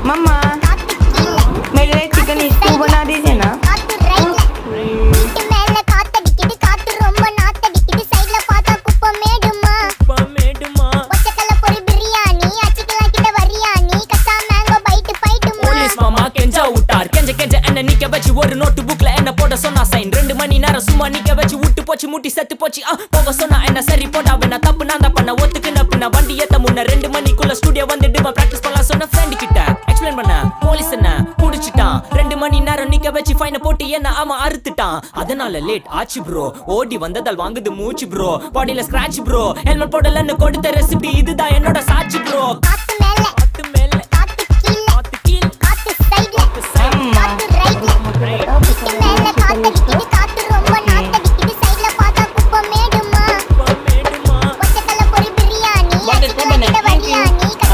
मम्मा मेरे लिए chicken stew बना दीजिए ना। ஒரு நோட்டு புக்ல என்ன போட சொன்னா சைன் 2 மணி நேரம் சும்மா நிக்க வச்சு விட்டு போச்சு முட்டி செத்து போச்சு போக சொன்னா என்ன சரி போட்டா வேணா தப்பு நான் தான் பண்ண ஒத்துக்குன பின்ன வண்டி ஏத்த முன்ன 2 மணிக்குள்ள ஸ்டுடியோ வந்துட்டு பிராக்டிஸ் பண்ணலாம் சொன்ன ஃப்ரெண்ட் கிட்ட எக்ஸ்பிளைன் பண்ண போலீஸ் என்ன புடிச்சிட்டான் 2 மணி நேரம் நிக்க வச்சு ஃபைனை போட்டு என்ன அவன் அறுத்துட்டான் அதனால லேட் ஆச்சு ப்ரோ ஓடி வந்ததால் வாங்குது மூச்சு ப்ரோ பாடியில ஸ்கிராட்ச் ப்ரோ ஹெல்மெட் போடலன்னு கொடுத்த ரெசிபி இதுதான் என்னோட சாட்சி ப்ரோ